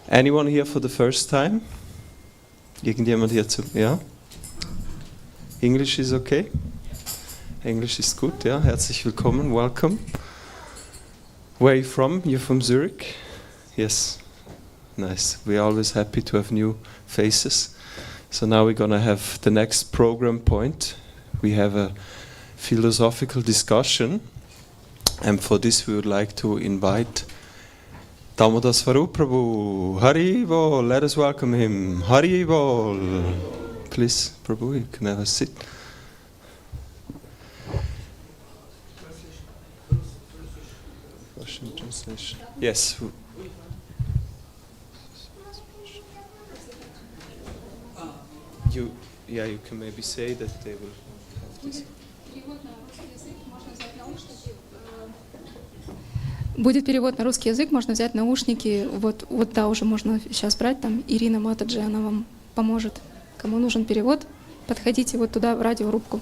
Anyone here for the first time? Irgendjemand hier zu? Ja? English is okay? English is good, ja. Herzlich willkommen, welcome. Where are you from? You're from Zurich? Yes. Nice. We're always happy to have new faces. So now we're going to have the next program point. We have a philosophical discussion. And for this we would like to invite Damodar Swarup Prabhu. Hari Bol. Let us welcome him. Hari Bol. Please, Prabhu, you can have a seat. Russian translation. Yes. You can maybe say that they will have this. Будет перевод на русский язык, можно взять наушники. Вот да, уже можно сейчас брать. Там Ирина Матаджи, она вам поможет. Кому нужен перевод, подходите вот туда, в радиорубку.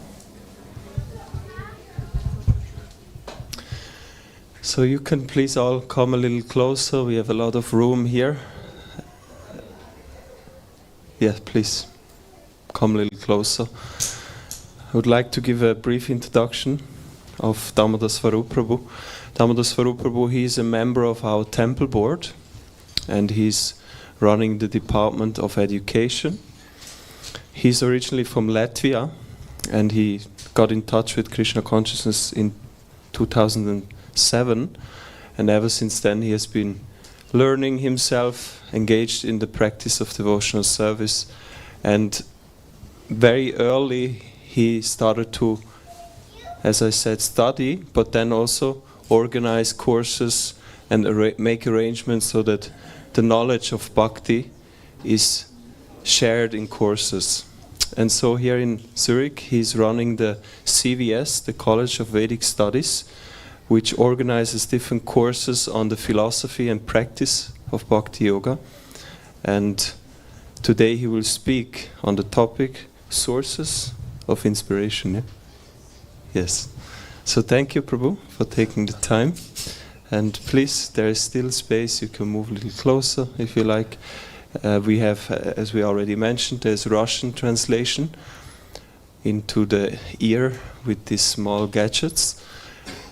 So you can please all come a little closer. We have a lot of room here. Yes, please come a little closer. I would like to give a brief introduction of Damodar Swarup Prabhu. Damodar Swarup Prabhu, he is a member of our temple board and he's running the Department of Education. He's originally from Latvia and he got in touch with Krishna consciousness in 2007, and ever since then he has been learning himself, engaged in the practice of devotional service, and very early he started to, as I said, study, but then also organize courses and make arrangements so that the knowledge of bhakti is shared in courses. And so here in Zurich he's running the CVS, the College of Vedic Studies, which organizes different courses on the philosophy and practice of Bhakti Yoga. And today he will speak on the topic Sources of Inspiration. Yeah? Yes. So thank you, Prabhu, for taking the time. And please, there is still space. You can move a little closer if you like. We have, as we already mentioned, there's Russian translation into the ear with these small gadgets.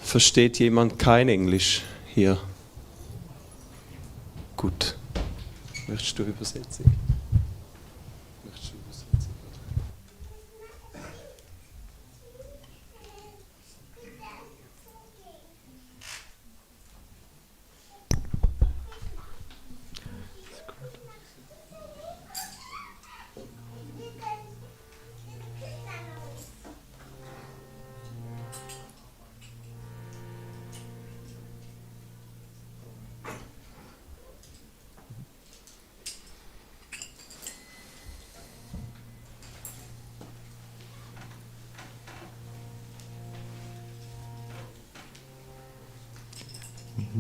Versteht jemand kein Englisch hier? Gut. Möchtest du übersetzen?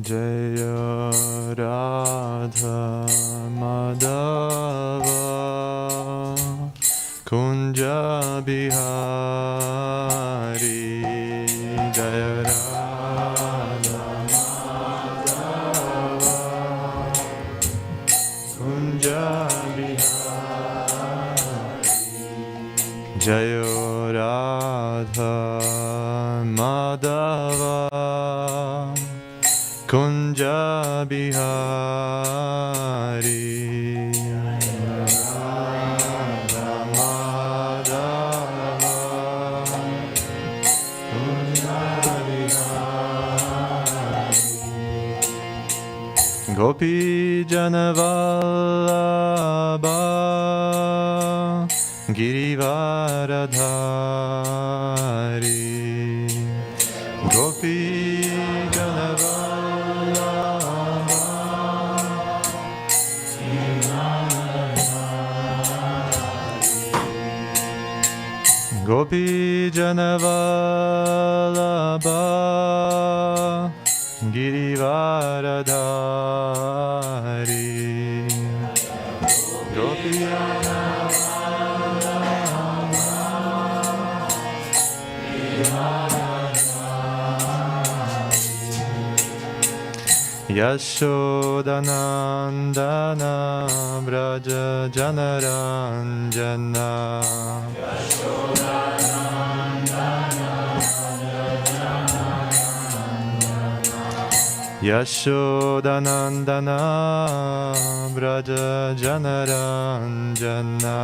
Jaya Radha Madhava Kunja Bihari Jaya Radha Madhava Kunja Bihari Jaya Radha Madhava Kunja Bihari Radha Madhava Kunja Bihari Gopi Janavallabha Girivaradhari Gopi Gopi Janavallabha Girivaradhari Gopi Janavallabha Yashodanandana Vraja Janaranjana Yashodanandana Vraja Janaranjana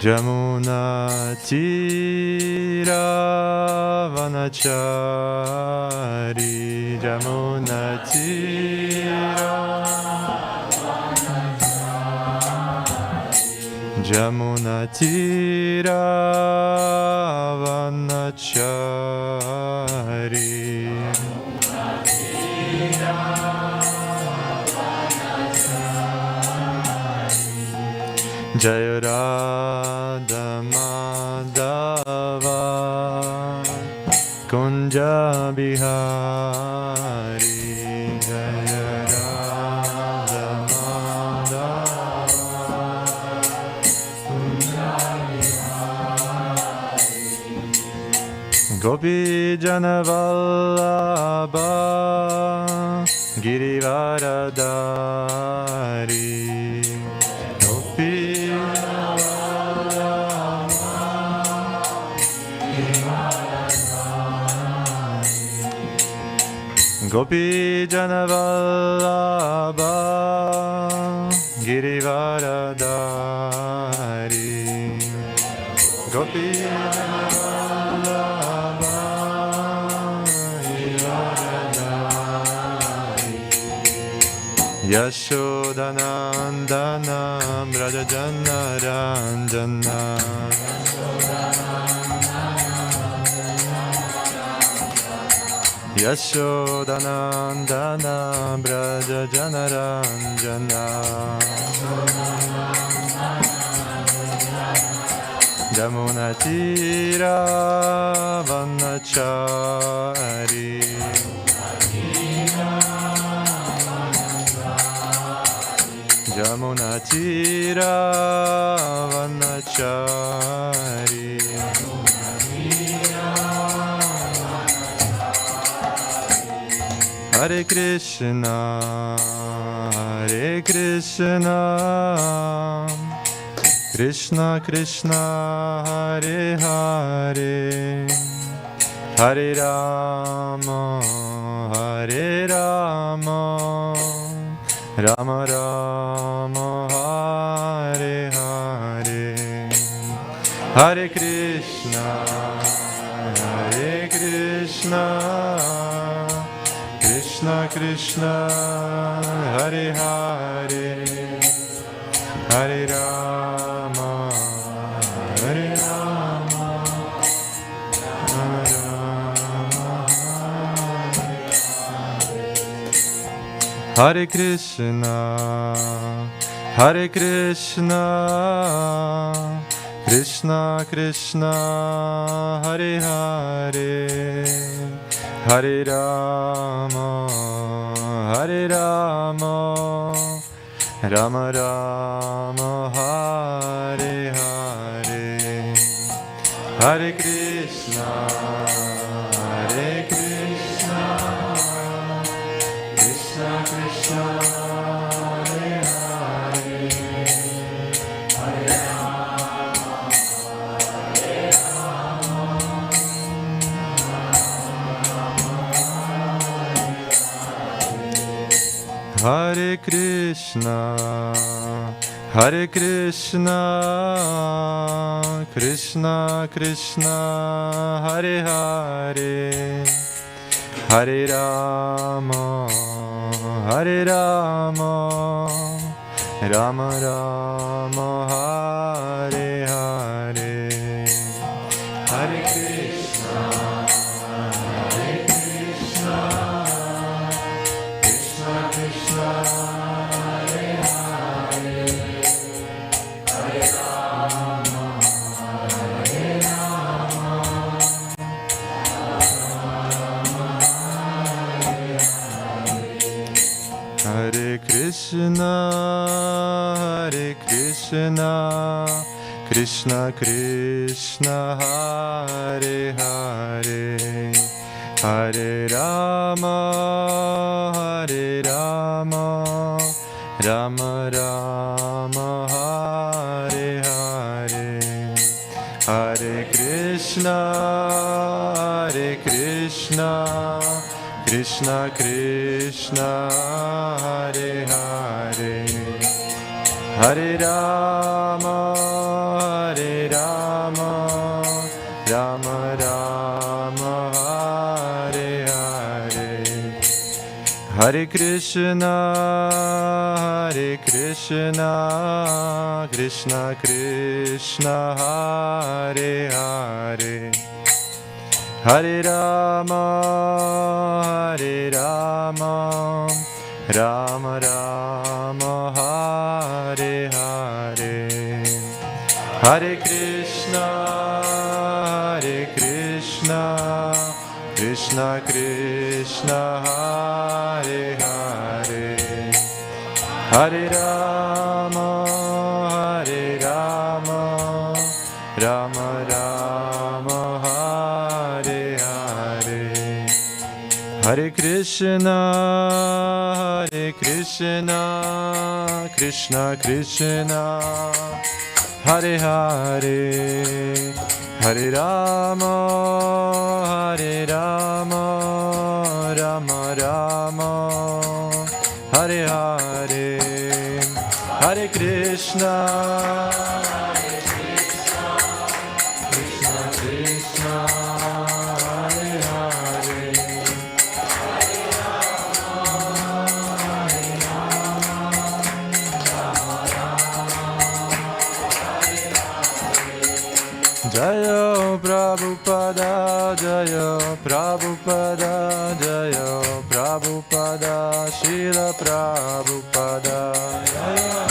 Jamuna Tira Vanachari Jamuna Tira Jamuna Tira Vanachari Jaya Radha Madhava Kunja Bihari Jaya Radha Madhava Kunja Bihari Gopi Jana Vallabha Girivaradari Gopi Jana Vallabha Girivaradari Gopi Jana Vallabha Girivaradari Yashodanandana Vraja Janaranjana Yashodanandana Vraja Janaranjana Jamuna Tira Vanachari Jamuna Tira Vanachari Hare Krishna, Hare Krishna, Krishna Krishna, Hare Hare, Hare Rama, Hare Rama, Rama Rama, Hare Hare, Hare Krishna, Hare Krishna, Krishna Krishna, Hare Hare, Hare Rama, Hare Rama, Rama Rama, Hare Krishna, Hare Krishna, Krishna Krishna, Hare Hare, Hare Rama, Hare Rama, Rama Rama, Hare Hare, Hare Krishna, Hare Krishna, Krishna Krishna, Hare Hare, Hare Hare Krishna, Hare Krishna, Krishna Krishna, Hare Hare, Hare Rama, Hare Rama, Rama Rama, Hare Hare, Hare Krishna, Hare Krishna, Krishna Krishna, Hare Hare, Hare Rama, Hare Rama, Hare Krishna, Krishna Krishna, Krishna, Hare Hare, Hare Rama, Hare Rama, Rama Rama, Hare Hare, Hare Krishna, Krishna Krishna, Hare Hare, Hare Rama, Rama Rama, Hare Hare, Hare Krishna, Krishna Krishna, Hare Hare, Hare Rama, Rama Rama, Hare Hare, Hare Krishna, Krishna Krishna, Hare Hare, Hare Rama, Rama Rama, Hare Hare, Hare Krishna, Krishna Krishna, Hare Hare, Hare Rama, Rama Rama, Hare Hare, Hare Krishna, Krishna Krishna, Hare Hare, Jayo Prabhupada, Jayo Prabhupada, Jayo Prabhupada, Srila Prabhupada, Jayo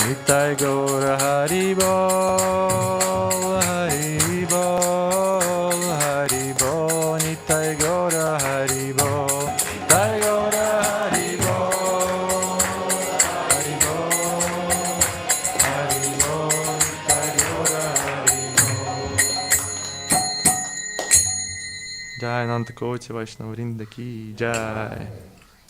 Nitai Gaura Hari Bol, Hari Bol, Hari Bol, Nitai Gaura Hari Bol, Nitai Gaura Hari Bol, Hari Bol, Hari Bol, Nitai Gaura Hari Bol. Jai Ananta Koti Vaishnava Vrinda Ki Jai,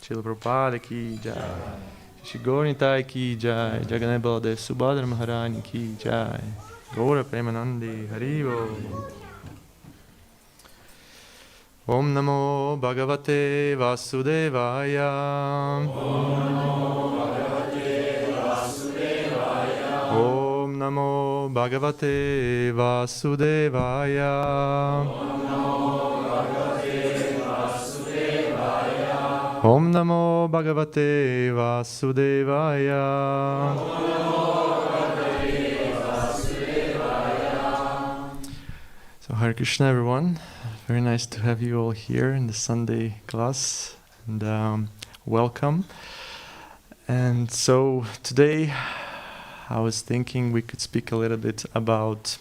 Srila Prabhupada Ki Jai, Shri Gaurnitai Ki Jai, Jagannath Baladev Subhadra Maharani Ki Jai, Gaura Premanandi Haribo. Om Namo Bhagavate Vasudevaya. Om Namo Bhagavate Vasudevaya. Om Namo Bhagavate Vasudevaya. So Hare Krishna everyone. Very nice to have you all here in the Sunday class, and welcome. And so today I was thinking we could speak a little bit about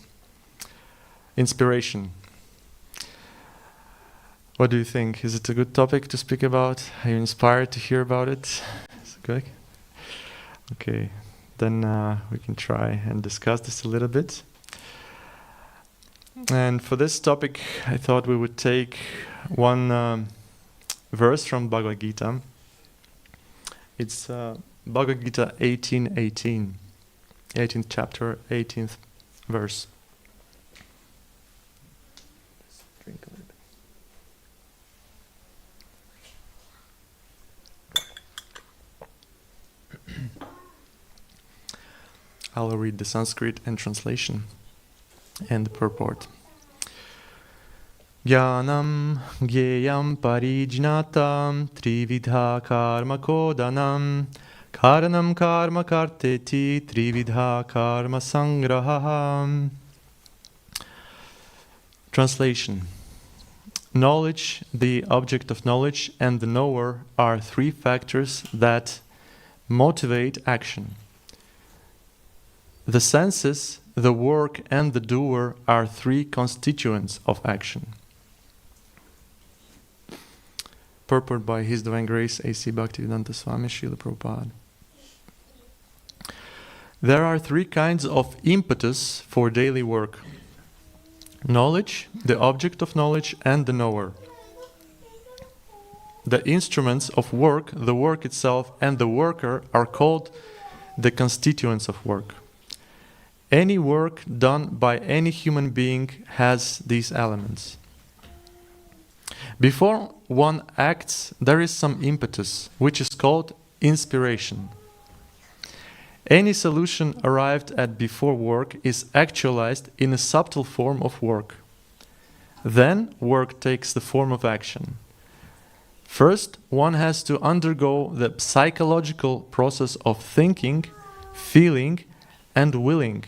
inspiration. What do you think? Is it a good topic to speak about? Are you inspired to hear about it? Is it good? Okay, then we can try and discuss this a little bit. And for this topic, I thought we would take one verse from Bhagavad Gita. It's Bhagavad Gita 18:18, 18th chapter, 18th verse. Let's drink a little bit. I'll read the Sanskrit and translation and the purport. Jnanam gyeyam parijnatam trividha karma kodanam karanam karma karteti trividha karma sangraham. Translation. Knowledge, the object of knowledge, and the knower are three factors that motivate action. The senses, the work, and the doer are three constituents of action. purport by His Divine Grace A.C. Bhaktivedanta Swami Srila Prabhupada. There are three kinds of impetus for daily work: knowledge, the object of knowledge, and the knower. The instruments of work, the work itself, and the worker are called the constituents of work. Any work done by any human being has these elements. Before one acts, there is some impetus, which is called inspiration. Any solution arrived at before work is actualized in a subtle form of work. Then work takes the form of action. First, one has to undergo the psychological process of thinking, feeling, and willing,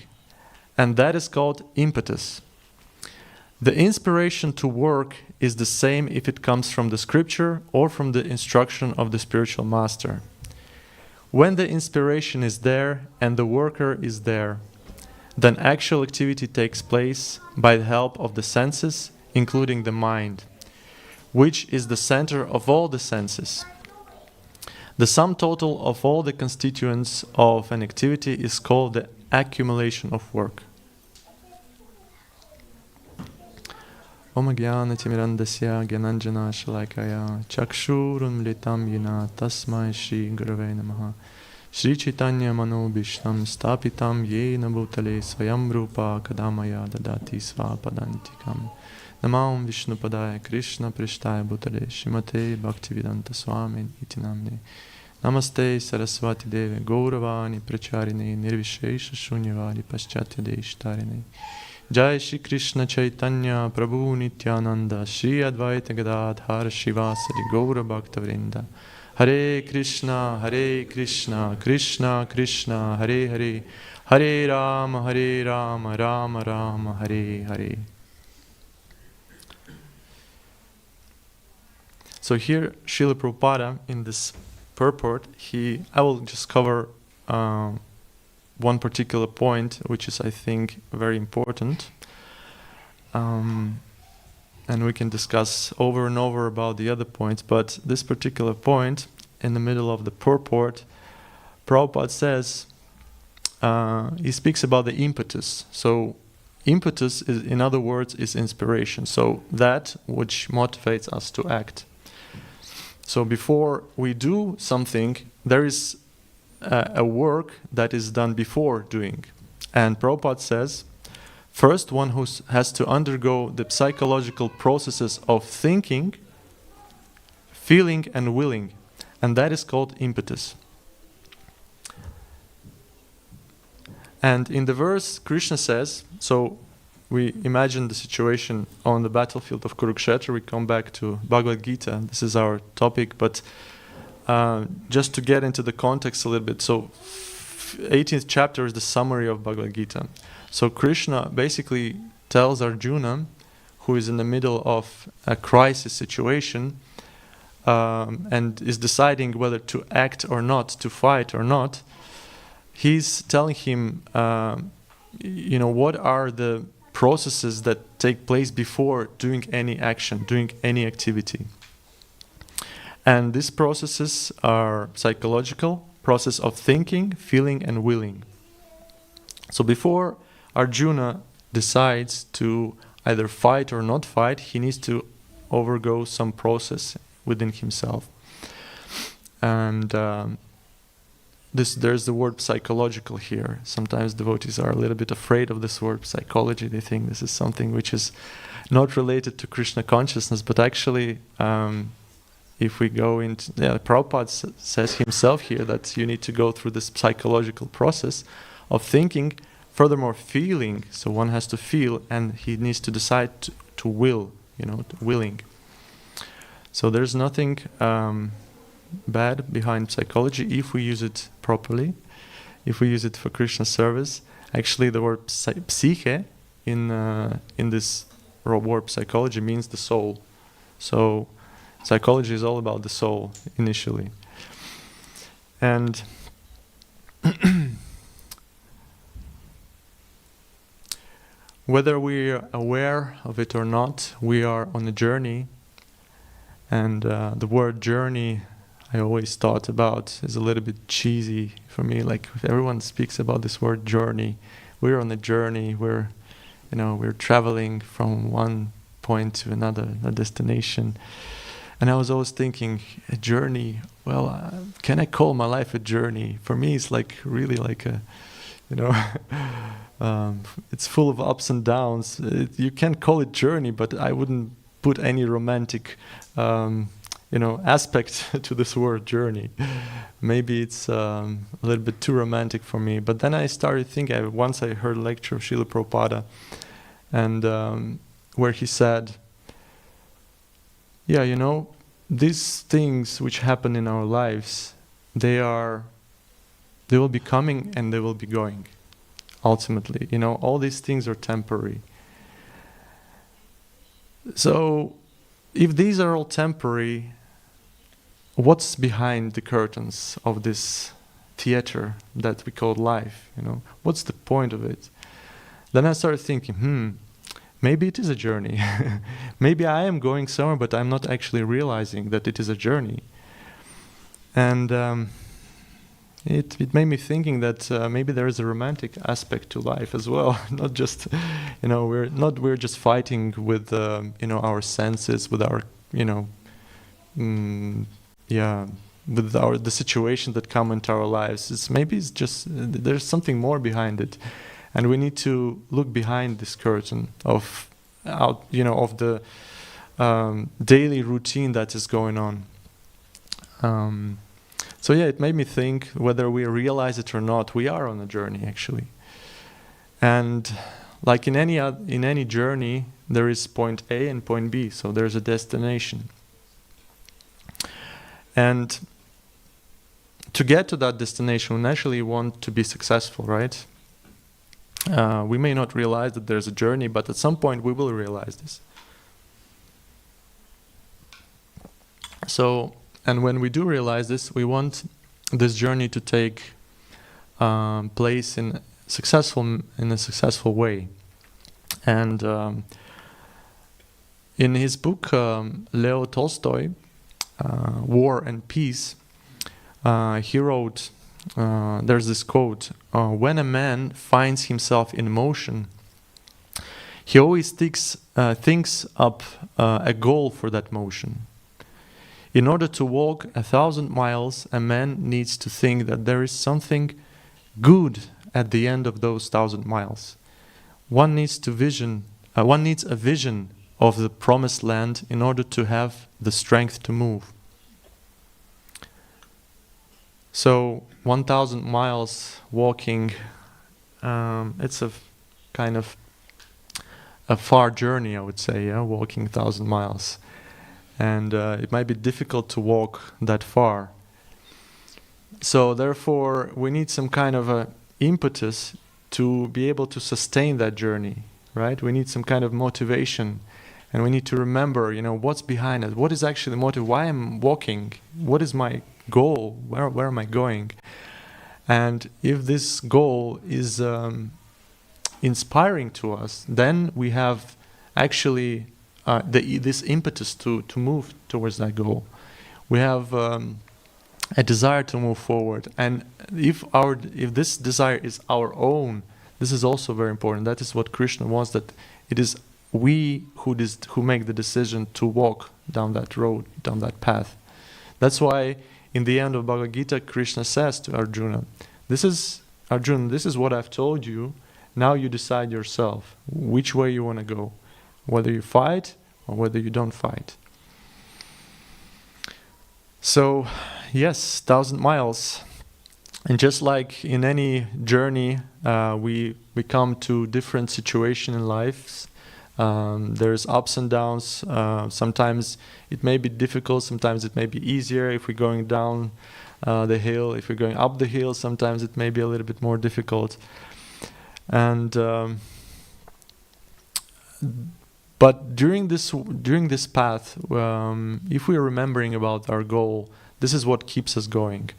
and that is called impetus. The inspiration to work is the same if it comes from the scripture or from the instruction of the spiritual master. When the inspiration is there and the worker is there, then actual activity takes place by the help of the senses, including the mind, which is the center of all the senses. The sum total of all the constituents of an activity is called the accumulation of work. Om Jnana Timirandasya Gyananjana Shalakaya Chakshurun Litam Yena Tasmai Shri Gurave Namaha Shri Chaitanya Mano Bhishtam Stapitam Yena Bhutale Swayam Rupa Kadamaya Dadati Svapadantikam Namam Vishnu Padaya Krishna Prishtaya Bhutale Shrimate Bhaktivedanta Swami Iti Namne Namaste Saraswati Deve Gauravani Pracharine Nirvishesha Shunyavadi Paschatya Deishtarine Jai Shri Krishna Chaitanya Prabhu Nityananda Shri Advaita Gadadhar Shivasari Gaura Bhakta Vrinda Hare Krishna Krishna Krishna Hare Hare Hare Rama Rama Rama Hare Hare. So here Srila Prabhupada in this purport, I will just cover one particular point, which is, I think, very important. And we can discuss over and over about the other points, but this particular point, in the middle of the purport, Prabhupada says, he speaks about the impetus. So, impetus, is, in other words, is inspiration. So, that which motivates us to act. So, before we do something, there is a work that is done before doing. And Prabhupada says, first one who has to undergo the psychological processes of thinking, feeling, and willing. And that is called impetus. And in the verse, Krishna says, so we imagine the situation on the battlefield of Kurukshetra. We come back to Bhagavad Gita. This is our topic, but just to get into the context a little bit. So 18th chapter is the summary of Bhagavad Gita. So Krishna basically tells Arjuna, who is in the middle of a crisis situation, and is deciding whether to act or not, to fight or not, he's telling him, what are the processes that take place before doing any action, doing any activity. And these processes are psychological, process of thinking, feeling, and willing. So before Arjuna decides to either fight or not fight, he needs to undergo some process within himself. And there's the word psychological here. Sometimes devotees are a little bit afraid of this word psychology. They think this is something which is not related to Krishna consciousness, but actually, if we go into, Prabhupada says himself here that you need to go through this psychological process of thinking, furthermore feeling, so one has to feel, and he needs to decide to will, willing. So there's nothing bad behind psychology if we use it properly, if we use it for Krishna service. Actually, the word psyche in this word psychology means the soul. So psychology is all about the soul initially. And whether we are aware of it or not, we are on a journey. And the word journey, I always thought about, is a little bit cheesy for me. Like everyone speaks about this word journey. We're on a journey. We're traveling from one point to another, a destination. And I was always thinking, a journey. Well, can I call my life a journey? For me, it's like really like a, it's full of ups and downs. You can call it journey, but I wouldn't put any romantic, aspect to this word journey. Maybe it's a little bit too romantic for me. But then I started thinking. Once I heard a lecture of Srila Prabhupada, and where he said, these things which happen in our lives, they will be coming and they will be going. Ultimately, all these things are temporary. So, if these are all temporary, what's behind the curtains of this theater that we call life? What's the point of it? Then I started thinking, maybe it is a journey. Maybe I am going somewhere, but I'm not actually realizing that it is a journey. And it made me thinking that maybe there is a romantic aspect to life as well. Not just, we're just fighting with, our senses, with our, with the situations that come into our lives. It's just there's something more behind it. And we need to look behind this curtain of the daily routine that is going on. So it made me think, whether we realize it or not, we are on a journey actually. And like in any journey, there is point A and point B, so there's a destination. And to get to that destination, we naturally want to be successful, right? We may not realize that there's a journey, but at some point we will realize this. So, and when we do realize this, we want this journey to take place in a successful way. And in his book, Leo Tolstoy, War and Peace, he wrote, there's this quote, when a man finds himself in motion, he always thinks up a goal for that motion. In order to walk 1,000 miles, a man needs to think that there is something good at the end of those 1,000 miles. One needs a vision of the promised land in order to have the strength to move. So 1,000 miles walking, it's a kind of a far journey, I would say, walking 1,000 miles. And it might be difficult to walk that far. So therefore, we need some kind of a impetus to be able to sustain that journey, right? We need some kind of motivation. And we need to remember, what's behind it. What is actually the motive? Why I'm walking? What is my goal? Where am I going? And if this goal is inspiring to us, then we have actually this impetus to move towards that goal. We have a desire to move forward, and if this desire is our own, this is also very important. That is what Krishna wants. That it is we who make the decision to walk down that road, down that path. That's why in the end of Bhagavad Gita, Krishna says to Arjuna, "This is what I've told you. Now you decide yourself which way you want to go." Whether you fight or whether you don't fight. So, yes, 1,000 miles. And just like in any journey, we come to different situations in life. There's ups and downs. Sometimes it may be difficult, sometimes it may be easier if we're going down the hill. If we're going up the hill, sometimes it may be a little bit more difficult. And but during this path, if we're remembering about our goal, this is what keeps us going.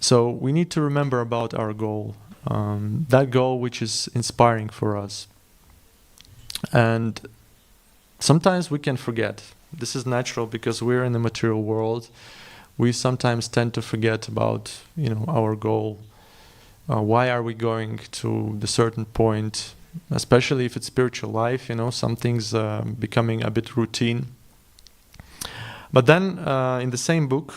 So we need to remember about our goal, that goal which is inspiring for us. And sometimes we can forget. This is natural because we're in the material world. We sometimes tend to forget about, our goal. Why are we going to the certain point? Especially if it's spiritual life, some things becoming a bit routine. But then in the same book,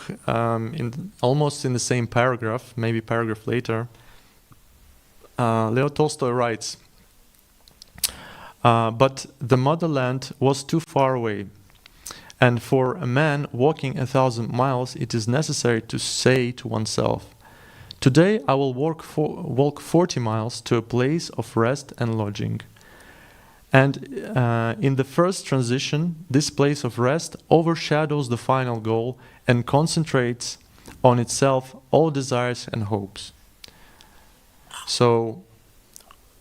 almost in the same paragraph, maybe paragraph later, Leo Tolstoy writes, but the motherland was too far away. And for a man walking 1,000 miles, it is necessary to say to oneself, today I will walk 40 miles to a place of rest and lodging. And in the first transition, this place of rest overshadows the final goal and concentrates on itself all desires and hopes. So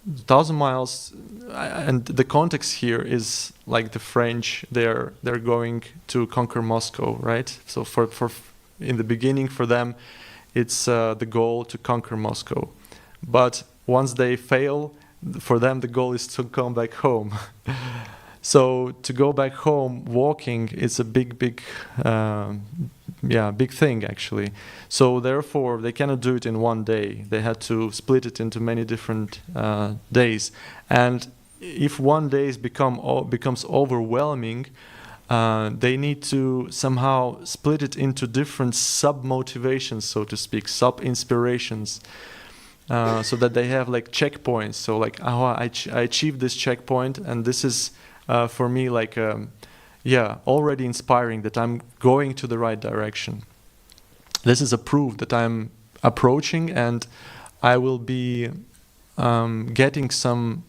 1,000 miles, and the context here is like the French, they're going to conquer Moscow, right? So for in the beginning for them, it's the goal to conquer Moscow. But once they fail, for them the goal is to come back home. So to go back home walking is a big thing actually. So therefore they cannot do it in one day. They had to split it into many different days. And if one day becomes overwhelming, they need to somehow split it into different sub-motivations, so to speak, sub-inspirations. So that they have like checkpoints. So like, I achieved this checkpoint, and this is for me like, already inspiring that I'm going to the right direction. This is a proof that I'm approaching, and I will be getting some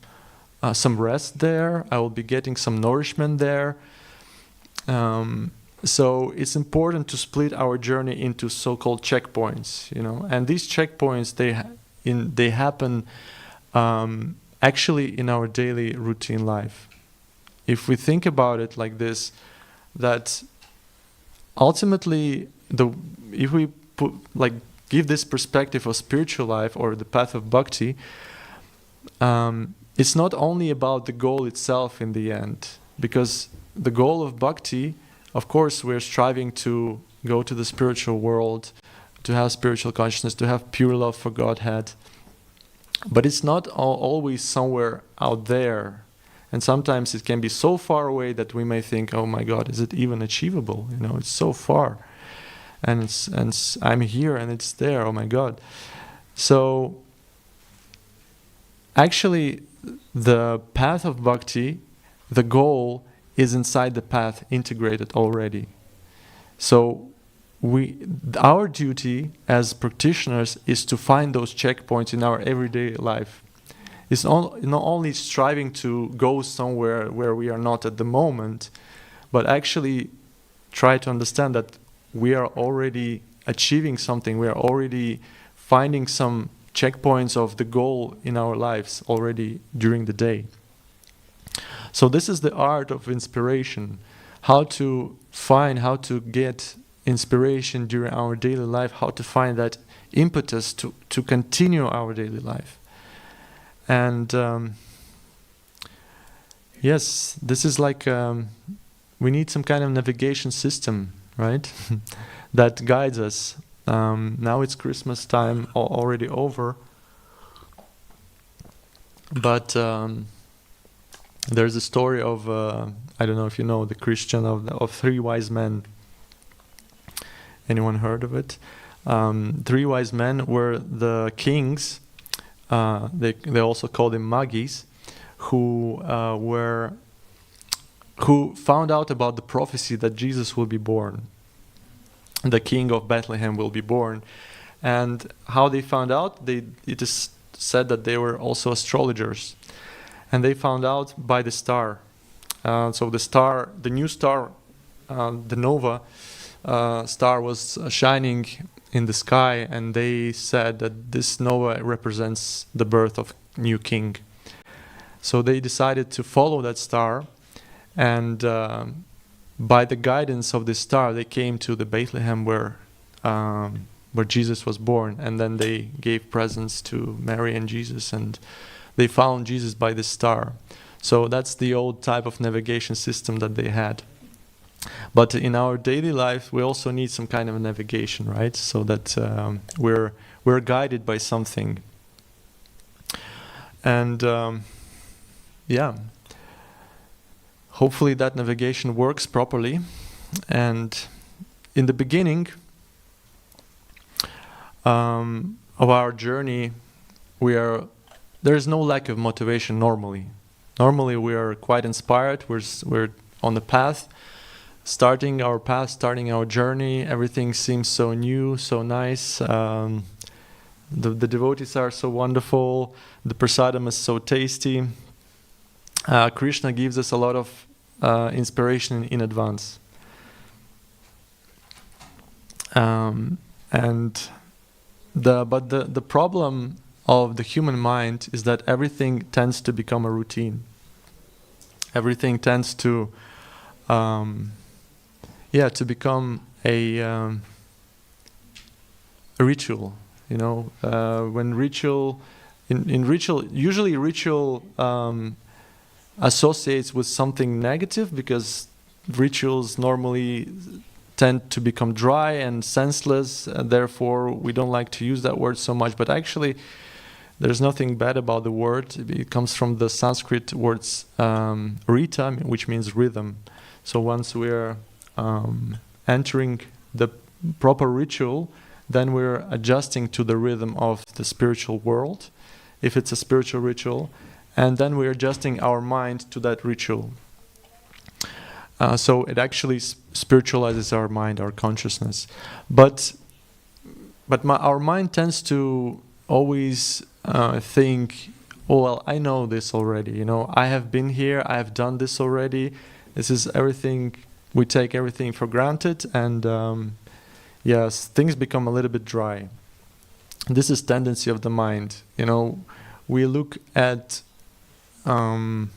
rest there. I will be getting some nourishment there. So it's important to split our journey into so-called checkpoints, and these checkpoints they happen actually in our daily routine life. If we think about it like this, that ultimately if we give this perspective of spiritual life or the path of bhakti, it's not only about the goal itself in the end, because the goal of bhakti, of course, we're striving to go to the spiritual world, to have spiritual consciousness, to have pure love for Godhead. But it's not always somewhere out there. And sometimes it can be so far away that we may think, oh my God, is it even achievable? It's so far. And I'm here and it's there, oh my God. So actually, the path of bhakti, the goal is inside the path integrated already. So our duty as practitioners is to find those checkpoints in our everyday life. It's not only striving to go somewhere where we are not at the moment, but actually try to understand that we are already achieving something. We are already finding some checkpoints of the goal in our lives already during the day. So this is the art of inspiration, how to get inspiration during our daily life, how to find that impetus to continue our daily life. And yes, this is like we need some kind of navigation system, right? That guides us. Now it's Christmas time, already over. But there's a story of, I don't know if you know, the Christian of three wise men. Anyone heard of it? Three wise men were the kings. They also called them magis, who found out about the prophecy that Jesus will be born. The king of Bethlehem will be born. And how they found out? It is said that they were also astrologers. And they found out by the star. So the new star, the nova star was shining in the sky, and they said that this nova represents the birth of new king. So they decided to follow that star, and by the guidance of this star, they came to the Bethlehem where Jesus was born, and then they gave presents to Mary and Jesus, and they found Jesus by the star. So that's the old type of navigation system that they had. But in our daily life, we also need some kind of a navigation, right? So that we're guided by something. And yeah, hopefully that navigation works properly. And in the beginning of our journey, there is no lack of motivation normally. Normally we are quite inspired. We're on the path, starting our journey. Everything seems so new, so nice. The devotees are so wonderful. The prasadam is so tasty. Krishna gives us a lot of inspiration in advance. But the problem of the human mind is that everything tends to become a routine. Everything tends to become a ritual. When ritual usually ritual associates with something negative, because rituals normally tend to become dry and senseless, and therefore we don't like to use that word so much. But actually, there's nothing bad about the word. It comes from the Sanskrit words rita, which means rhythm. So once we're entering the proper ritual, then we're adjusting to the rhythm of the spiritual world, if it's a spiritual ritual, and then we're adjusting our mind to that ritual. So it actually spiritualizes our mind, our consciousness. But our mind tends to always think, oh, well, I know this already. I have been here, I have done this already. This is everything. We take everything for granted, and yes, things become a little bit dry. This is tendency of the mind. We look at the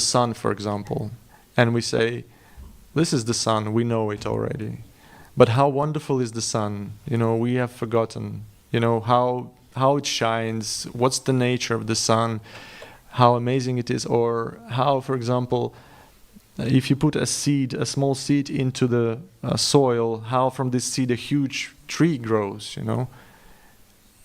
sun, for example, and we say, this is the sun, we know it already. But how wonderful is the sun? We have forgotten, how it shines, what's the nature of the sun, how amazing it is, or how, for example, if you put a small seed into the soil, how from this seed a huge tree grows,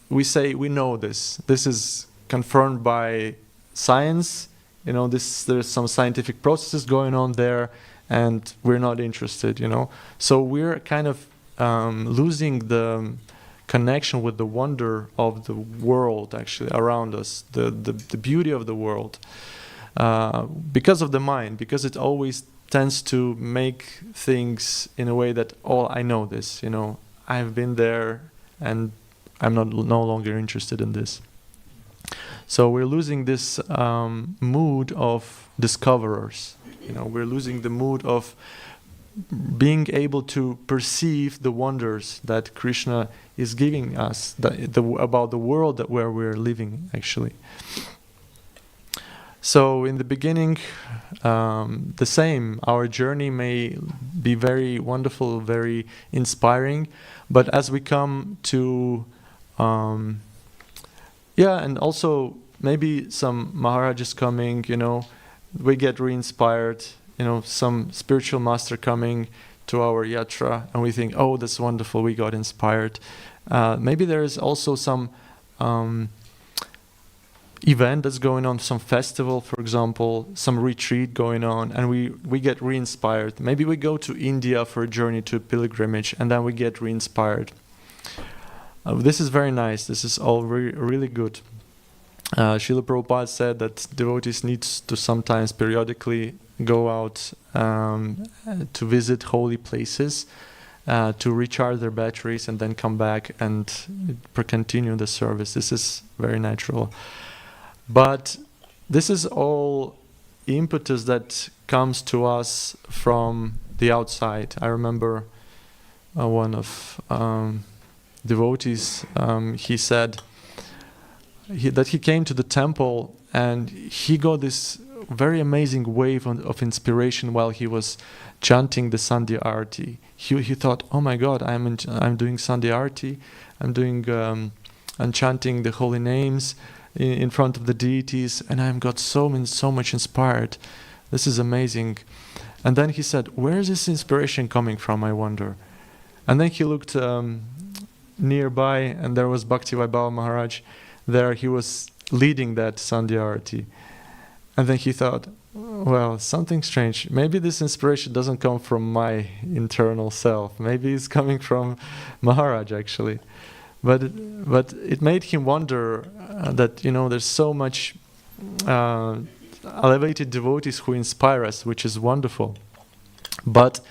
We say we know this. This is confirmed by science. There's some scientific processes going on there, and we're not interested, So we're kind of losing the connection with the wonder of the world actually around us, the beauty of the world. Because of the mind, because it always tends to make things in a way that, oh, I know this, I've been there and I'm no longer interested in this. So we're losing this mood of discoverers. We're losing the mood of being able to perceive the wonders that Krishna is giving us about the world where we're living, actually. So in the beginning, the same. Our journey may be very wonderful, very inspiring, but as we come to, and also maybe some Maharajas coming, we get re-inspired, some spiritual master coming to our yatra, and we think, oh, that's wonderful, we got inspired. Maybe there is also some event that's going on, some festival, for example, some retreat going on, and we get re-inspired. Maybe we go to India for a journey to a pilgrimage, and then we get re-inspired. This is very nice. This is all really good. Srila Prabhupada said that devotees need to sometimes periodically go out to visit holy places, to recharge their batteries and then come back and continue the service. This is very natural. But this is all impetus that comes to us from the outside. I remember one of devotees, he said that he came to the temple and he got this very amazing wave of inspiration while he was chanting the Sandhya Arati. He thought, oh my God, I'm doing Sandhya Arati, I'm chanting the holy names in front of the deities, and I've got so much inspired. This is amazing. And then he said, where is this inspiration coming from, I wonder? And then he looked nearby, and there was Bhaktivaibhava Maharaj. There he was leading that Sandhya Arati. And then he thought, well, something strange. Maybe this inspiration doesn't come from my internal self. Maybe it's coming from Maharaj, actually. But it made him wonder that, there's so much elevated devotees who inspire us, which is wonderful. But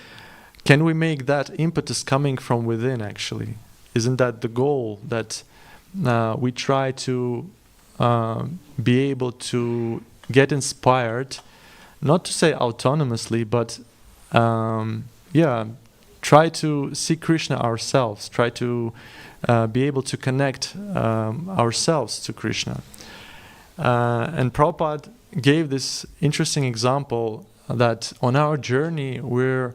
can we make that impetus coming from within, actually? Isn't that the goal, that we try to be able to get inspired, not to say autonomously, but try to see Krishna ourselves, try to be able to connect ourselves to Krishna. And Prabhupada gave this interesting example that on our journey we're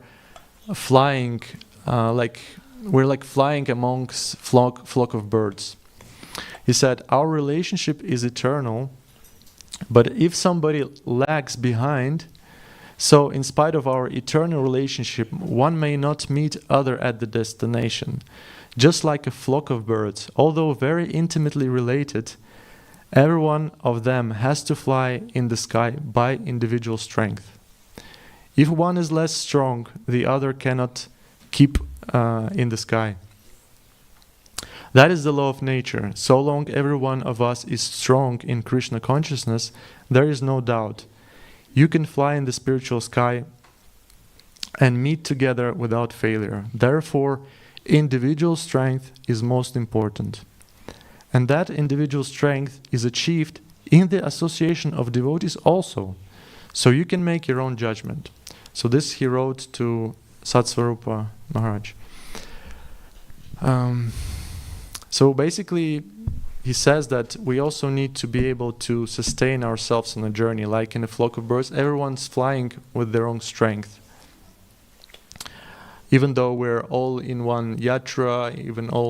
flying like flying amongst flock of birds. He said our relationship is eternal, but if somebody lags behind, so in spite of our eternal relationship, one may not meet other at the destination. Just like a flock of birds, although very intimately related, every one of them has to fly in the sky by individual strength. If one is less strong, the other cannot keep in the sky. That is the law of nature. So long every one of us is strong in Krishna consciousness, there is no doubt. You can fly in the spiritual sky and meet together without failure. Therefore, individual strength is most important. And that individual strength is achieved in the association of devotees also. So you can make your own judgment. So this he wrote to Swarup Maharaj. So basically, he says that we also need to be able to sustain ourselves on a journey. Like in a flock of birds, everyone's flying with their own strength. Even though we're all in one yatra,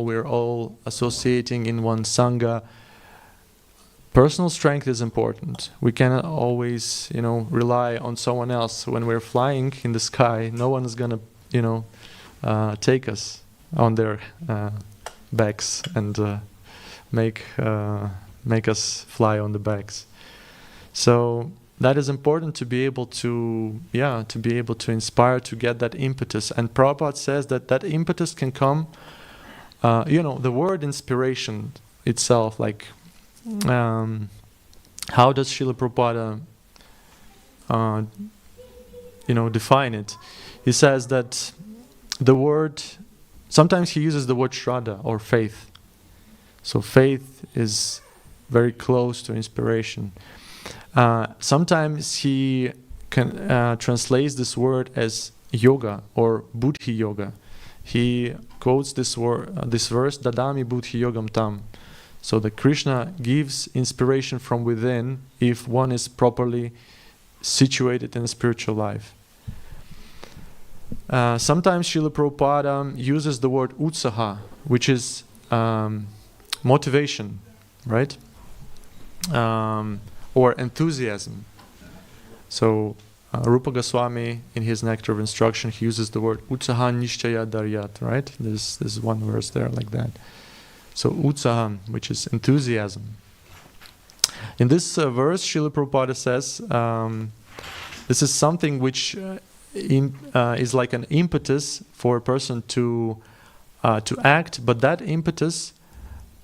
we're all associating in one sangha, personal strength is important. We cannot always, rely on someone else. When we're flying in the sky, no one is gonna, take us on their backs and make us fly on the backs. So that is important to be able to inspire, to get that impetus. And Prabhupada says that impetus can come, the word inspiration itself, like, how does Srila Prabhupada, define it? He says that the word, sometimes he uses the word shraddha or faith. So faith is very close to inspiration. Sometimes he translates this word as yoga or buddhi yoga. He quotes this verse, Dadami buddhi yogam tam. So that Krishna gives inspiration from within if one is properly situated in a spiritual life. Sometimes Srila Prabhupada uses the word utsaha, which is motivation, right? Or enthusiasm. So Rupa Goswami, in his Nectar of Instruction, he uses the word utsaha nishchaya daryat, right? There's one verse there like that. So utsaha, which is enthusiasm. In this verse, Srila Prabhupada says, this is something which is like an impetus for a person to act, but that impetus,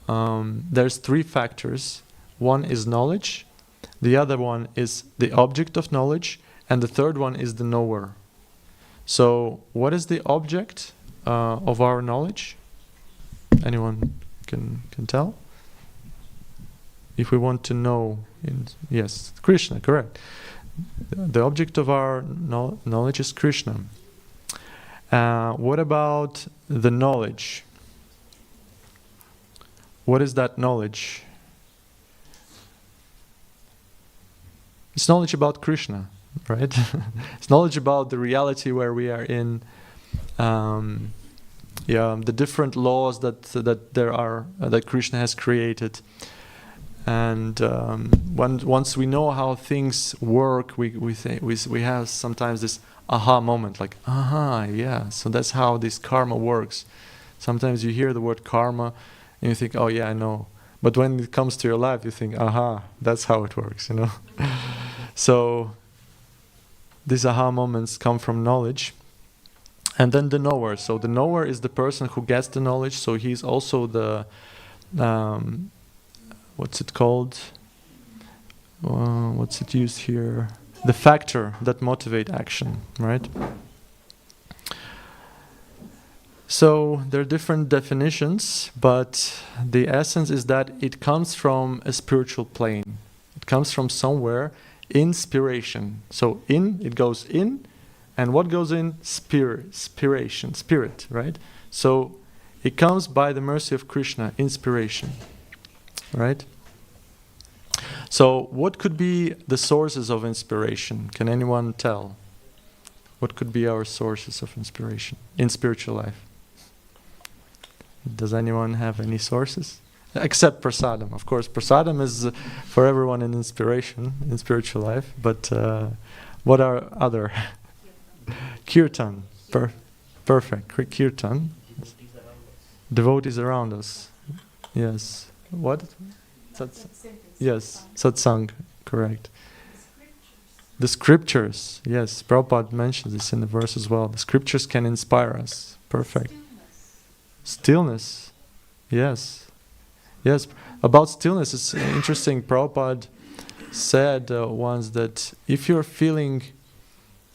there's three factors. One is knowledge, the other one is the object of knowledge, and the third one is the knower. So what is the object of our knowledge? Anyone can tell? If we want to know, yes, Krishna, correct. The object of our knowledge is Krishna. What about the knowledge? What is that knowledge? It's knowledge about Krishna, right? It's knowledge about the reality where we are in, the different laws that there are that Krishna has created, and once we know how things work, we have sometimes this aha moment, like, aha, yeah, so that's how this karma works. Sometimes you hear the word karma and you think, oh yeah, I know. But when it comes to your life, you think, aha, that's how it works, you know. So these aha moments come from knowledge. And then the knower. So the knower is the person who gets the knowledge. So he's also the, what's it called? What's it used here? The factor that motivate action, right? So there are different definitions, but the essence is that it comes from a spiritual plane. It comes from somewhere, inspiration. So it goes in, and what goes in? Spiration, spirit, right? So it comes by the mercy of Krishna, inspiration, right? So what could be the sources of inspiration? Can anyone tell? What could be our sources of inspiration in spiritual life? Does anyone have any sources? Except prasadam. Of course, prasadam is for everyone an inspiration in spiritual life. But what are other? Kirtan. Perfect. Kirtan. Devotees around us. Yes. What? Yes. Satsang. Correct. The scriptures. Yes. Prabhupada mentions this in the verse as well. The scriptures can inspire us. Perfect. Stillness. Yes. Yes. About stillness, it's interesting. Prabhupada said once that if you're feeling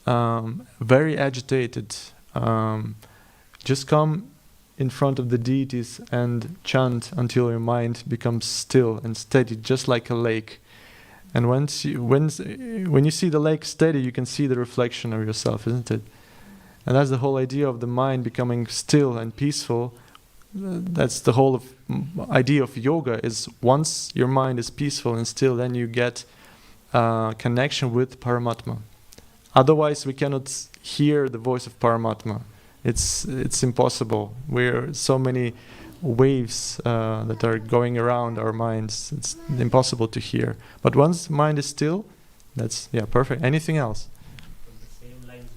very agitated, just come in front of the deities and chant until your mind becomes still and steady, just like a lake. And when you see the lake steady, you can see the reflection of yourself, isn't it? And that's the whole idea of the mind becoming still and peaceful. That's the whole idea of yoga, is once your mind is peaceful and still, then you get connection with Paramatma. Otherwise, we cannot hear the voice of Paramatma. It's impossible. We're so many waves that are going around our minds. It's impossible to hear. But once mind is still, that's perfect. Anything else? From the same lines,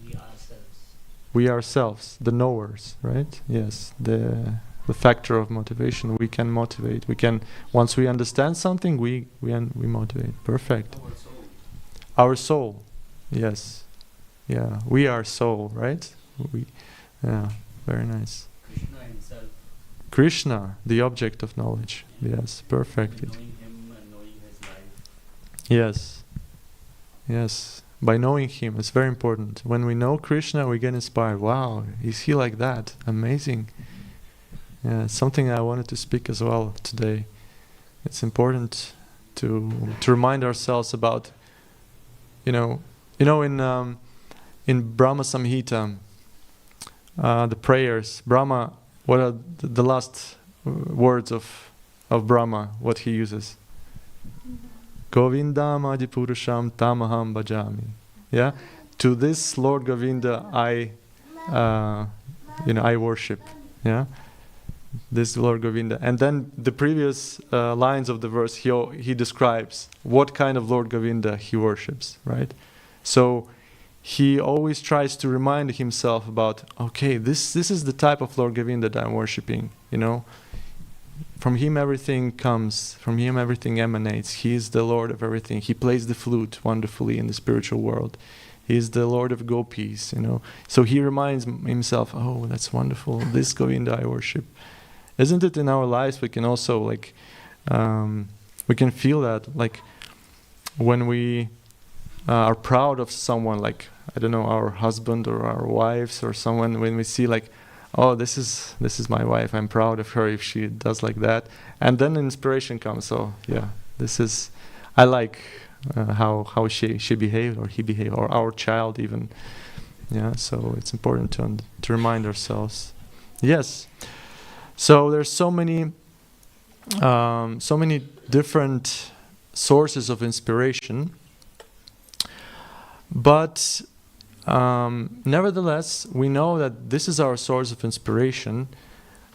We ourselves, the knowers, right? Yes, the factor of motivation. We can motivate. We can, once we understand something, we motivate. Perfect. Our soul. Yes. Yeah. We are soul, right? Very nice. Krishna himself. Krishna, the object of knowledge. Yes, perfect. Knowing him and knowing his life. Yes. Yes. By knowing him, it's very important. When we know Krishna, we get inspired. Wow, is he like that? Amazing. Yeah, it's something I wanted to speak as well today. It's important to remind ourselves about, in Brahma Samhita, the prayers. Brahma, what are the last words of Brahma? What he uses? Govindam Adipurusham Tamaham Bhajami. Yeah, to this Lord Govinda I worship. Yeah. This Lord Govinda. And then the previous lines of the verse, he describes what kind of Lord Govinda he worships, right? So he always tries to remind himself about, okay, this is the type of Lord Govinda that I'm worshipping, From him everything comes, from him everything emanates. He is the Lord of everything. He plays the flute wonderfully in the spiritual world. He is the Lord of gopis, So he reminds himself, oh, that's wonderful. This Govinda I worship. Isn't it in our lives we can also we can feel that, like when we are proud of someone, like, I don't know, our husband or our wives or someone, when we see like, oh, this is my wife, I'm proud of her if she does like that. And then inspiration comes, I like how she behaved or he behaved, or our child even. Yeah, so it's important to remind ourselves. Yes. So there's so many different sources of inspiration, but nevertheless, we know that this is our source of inspiration.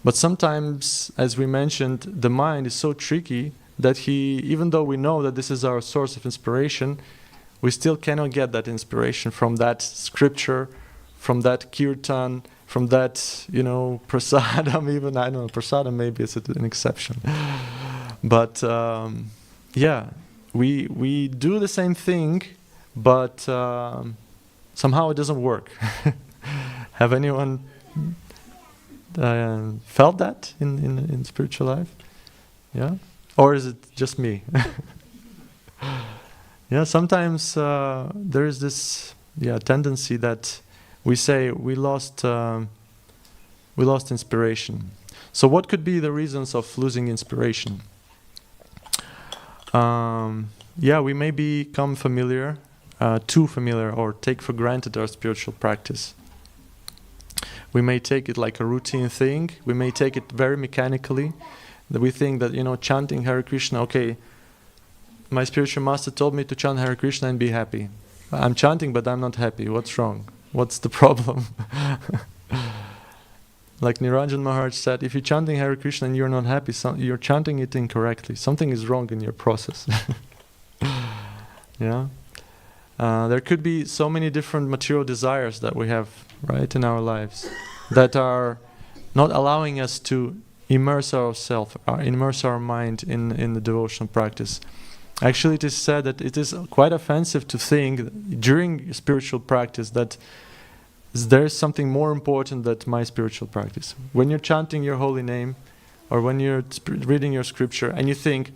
But sometimes, as we mentioned, the mind is so tricky that even though we know that this is our source of inspiration, we still cannot get that inspiration from that scripture, from that kirtan, from that, prasadam even. I don't know, prasadam maybe is an exception. But we do the same thing, but somehow it doesn't work. Have anyone felt that in spiritual life? Yeah? Or is it just me? Yeah, sometimes there is this tendency that we say we lost inspiration. So what could be the reasons of losing inspiration? We may become familiar, too familiar, or take for granted our spiritual practice. We may take it like a routine thing. We may take it very mechanically. That we think that, chanting Hare Krishna, okay, my spiritual master told me to chant Hare Krishna and be happy. I'm chanting, but I'm not happy. What's wrong? What's the problem? Like Niranjan Maharaj said, if you're chanting Hare Krishna and you're not happy, you're chanting it incorrectly. Something is wrong in your process. Yeah. There could be so many different material desires that we have, right, in our lives that are not allowing us to immerse ourselves, immerse our mind in the devotional practice. Actually, it is said that it is quite offensive to think during spiritual practice that there is something more important than my spiritual practice. When you're chanting your holy name, or when you're reading your scripture, and you think,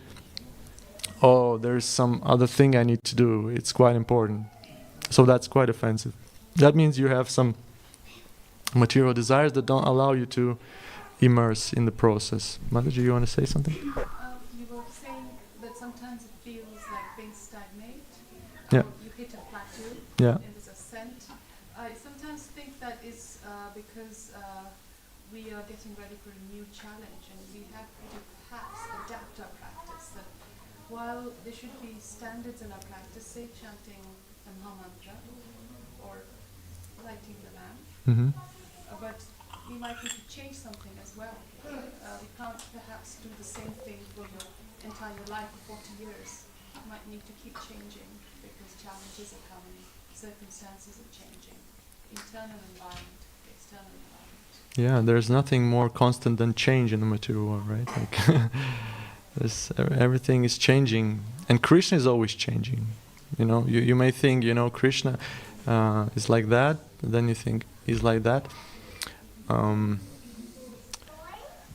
oh, there's some other thing I need to do, it's quite important. So that's quite offensive. That means you have some material desires that don't allow you to immerse in the process. Mataji, you want to say something? You were saying that sometimes it feels like things stagnate. Yeah. You hit a plateau in this ascent. I sometimes think that is because we are getting ready for a new challenge, and we have to perhaps adapt our practice. That while there should be standards in our practice, say chanting the Mahamantra or lighting the lamp, but we might need to change something as well. We can't perhaps do the same thing for your entire life for 40 years. You might need to keep changing because challenges are coming, circumstances are changing, internal environment, external environment. Yeah, there's nothing more constant than change in the material world, right? Like everything is changing, and Krishna is always changing. You may think, Krishna is like that, then you think he's like that.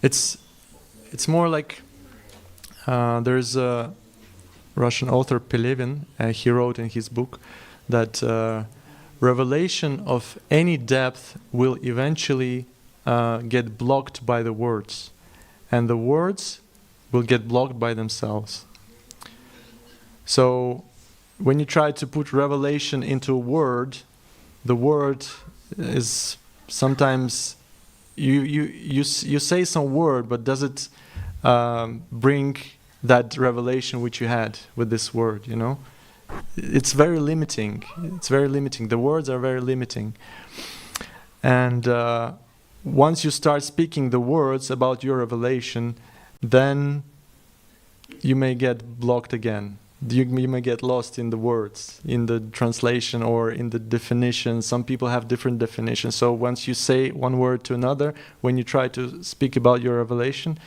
It's more like there's a Russian author Pelevin. He wrote in his book that revelation of any depth will eventually get blocked by the words, and the words will get blocked by themselves. So when you try to put revelation into a word, the word is sometimes you say some word, but does it bring that revelation which you had with this word? It's very limiting. It's very limiting. The words are very limiting. And once you start speaking the words about your revelation, then you may get blocked again. You may get lost in the words, in the translation or in the definition. Some people have different definitions. So once you say one word to another, when you try to speak about your revelation,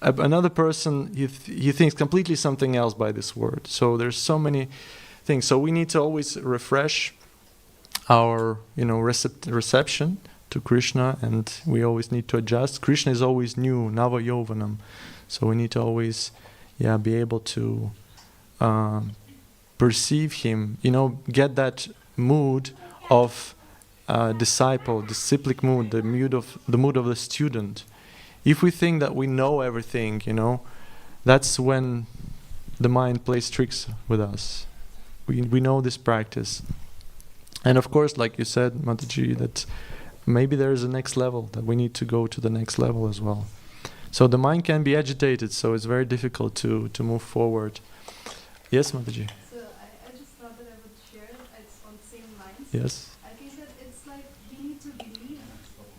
another person, he thinks completely something else by this word. So there's so many things. So we need to always refresh our reception to Krishna, and we always need to adjust. Krishna is always new, Nava Yovanam. So we need to always be able to perceive him, get that mood of disciple, disciplic mood, the mood of the student. If we think that we know everything, that's when the mind plays tricks with us. We know this practice. And of course, like you said, Mataji, that maybe there is a next level, that we need to go to the next level as well. So the mind can be agitated, so it's very difficult to move forward. Yes, Mataji? So I just thought that I would share, it's on the same lines. Yes. I think that it's like we need to believe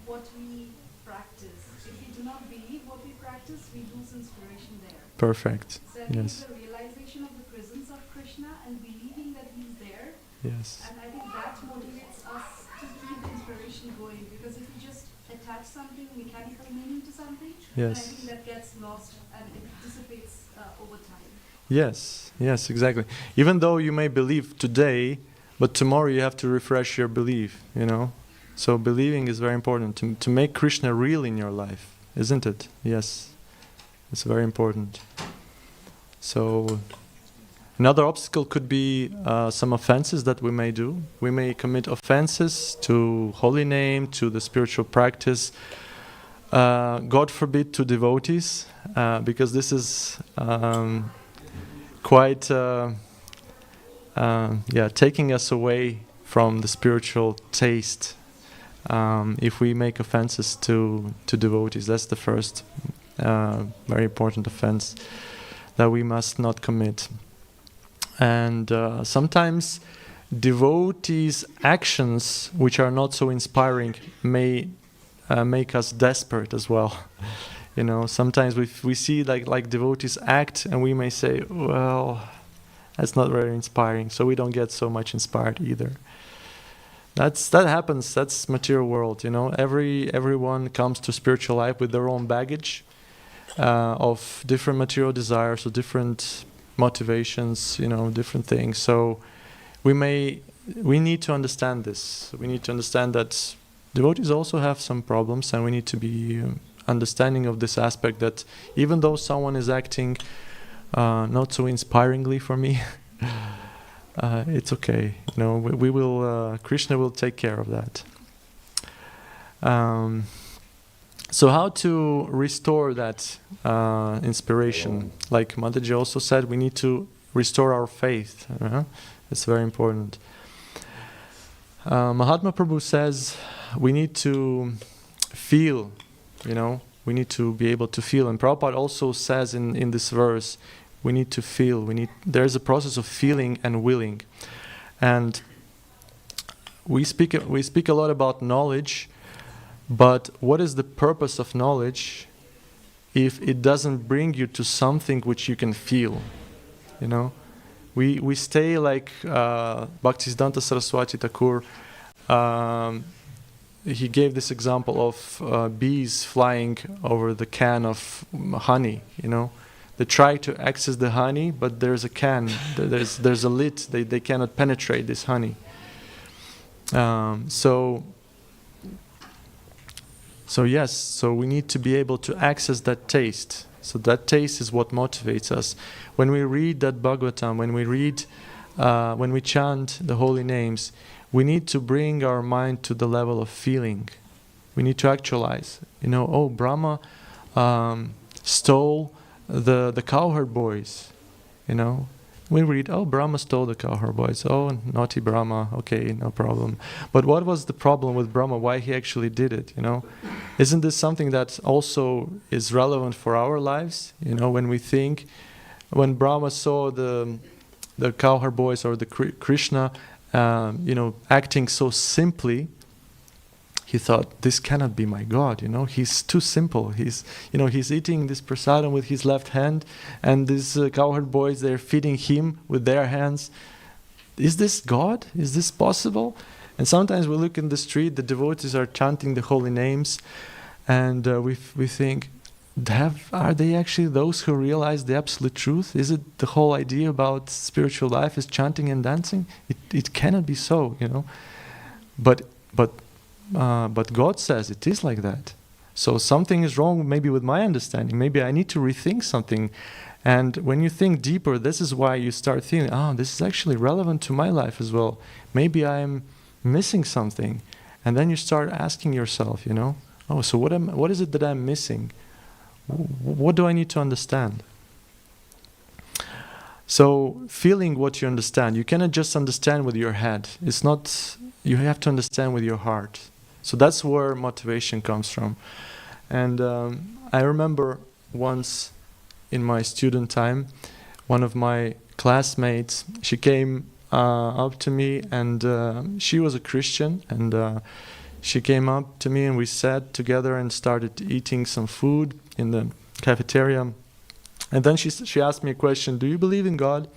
what we practice. If we do not believe what we practice, we lose inspiration there. Perfect. So I think Yes. the realization of the presence of Krishna and believing that he is Yes. And I think that motivates us to keep the inspiration going, because if we just attach something, mechanical meaning to something, then I Yes. think that gets lost and it dissipates over time. Yes. Yes. Exactly. Even though you may believe today, but tomorrow you have to refresh your belief. You know. So believing is very important to make Krishna real in your life, isn't it? Yes. It's very important. So another obstacle could be some offenses that we may do. We may commit offenses to holy name, to the spiritual practice. God forbid to devotees, because this is quite taking us away from the spiritual taste. If we make offenses to devotees, that's the first very important offense that we must not commit. And sometimes devotees' actions, which are not so inspiring, may make us desperate as well. You know, sometimes we see like devotees act, and we may say, well, that's not very inspiring, so we don't get so much inspired either. That happens. That's material world. You know, everyone comes to spiritual life with their own baggage of different material desires or different motivations. You know, different things. So we need to understand this. We need to understand that devotees also have some problems, and we need to be understanding of this aspect, that even though someone is acting not so inspiringly for me, it's okay. You know, we will. Krishna will take care of that. So how to restore that inspiration? Like Mataji also said, we need to restore our faith. It's very important. Mahatma Prabhu says we need to feel. You know, we need to be able to feel. And Prabhupada also says in this verse, we need to feel. There's a process of feeling and willing. And we speak a lot about knowledge, but what is the purpose of knowledge if it doesn't bring you to something which you can feel? You know, we stay like Bhaktisiddhanta Saraswati Thakur. He gave this example of bees flying over the can of honey. You know, they try to access the honey, but there's a can, there's a lid. They cannot penetrate this honey. So we need to be able to access that taste. So that taste is what motivates us. When we read that Bhagavatam, when we chant the holy names, we need to bring our mind to the level of feeling. We need to actualize. You know, oh, Brahma stole the cowherd boys. You know, we read, oh, Brahma stole the cowherd boys. Oh, naughty Brahma. Okay, no problem. But what was the problem with Brahma? Why he actually did it? You know, isn't this something that also is relevant for our lives? You know, when we think, when Brahma saw the cowherd boys or the Krishna, you know, acting so simply, he thought, this cannot be my God. You know, he's too simple. He's eating this prasadam with his left hand, and these cowherd boys, they're feeding him with their hands. Is this God? Is this possible? And sometimes we look in the street, the devotees are chanting the holy names, and we think, are they actually those who realize the absolute truth? Is it the whole idea about spiritual life is chanting and dancing? It cannot be so, you know. But God says it is like that. So something is wrong maybe with my understanding. Maybe I need to rethink something. And when you think deeper, this is why you start thinking, this is actually relevant to my life as well. Maybe I'm missing something. And then you start asking yourself, you know, so what is it that I'm missing? What do I need to understand? So feeling what you understand, you cannot just understand with your head. It's not, you have to understand with your heart. So that's where motivation comes from. And I remember once in my student time, one of my classmates, she came up to me, and she was a Christian, and she came up to me and we sat together and started eating some food in the cafeteria. And then she asked me a question, do you believe in God?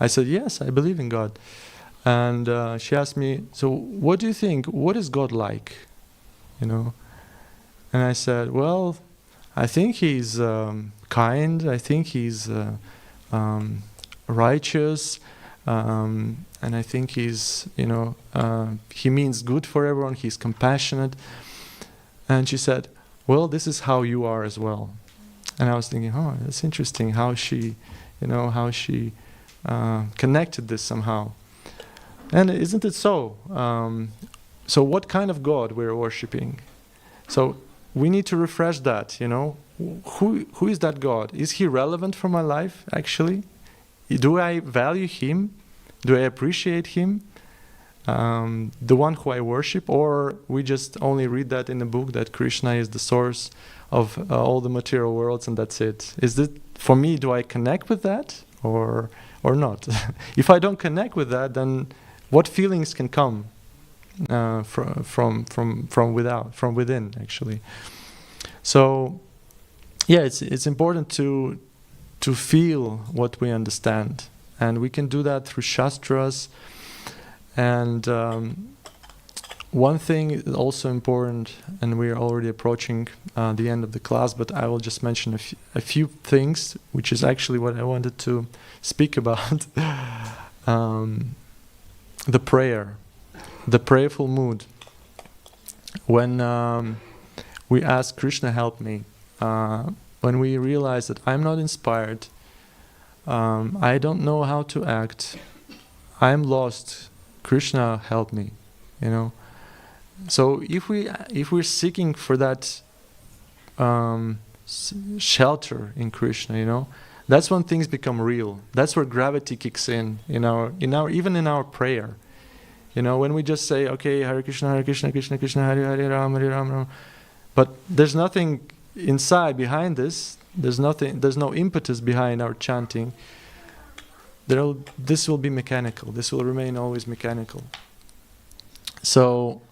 I said, yes, I believe in God. And she asked me, so what do you think? What is God like? You know? And I said, well, I think he's kind. I think he's righteous. And I think he's, he means good for everyone. He's compassionate. And she said, well, this is how you are as well. And I was thinking, oh, that's interesting how she, connected this somehow. And isn't it so? So what kind of God we're worshiping? So we need to refresh that, Who is that God? Is he relevant for my life, actually? Do I value him? Do I appreciate him? The one who I worship? Or we just only read that in a book that Krishna is the source of all the material worlds and that's it? Is it, for me, do I connect with that or not? If I don't connect with that, then what feelings can come from within, actually? So, yeah, it's important to feel what we understand, and we can do that through shastras. And one thing is also important, and we're already approaching the end of the class, but I will just mention a few things, which is actually what I wanted to speak about. The prayer, the prayerful mood. When we ask Krishna, help me, when we realize that I'm not inspired, I don't know how to act, I'm lost, Krishna, help me, So if we're seeking for that shelter in Krishna, that's when things become real. That's where gravity kicks in even in our prayer. When we just say, okay, Hare Krishna, Krishna Krishna, Hare Hare, Hare Ram. But there's nothing inside behind this. There's no impetus behind our chanting. This will be mechanical. This will remain always mechanical. So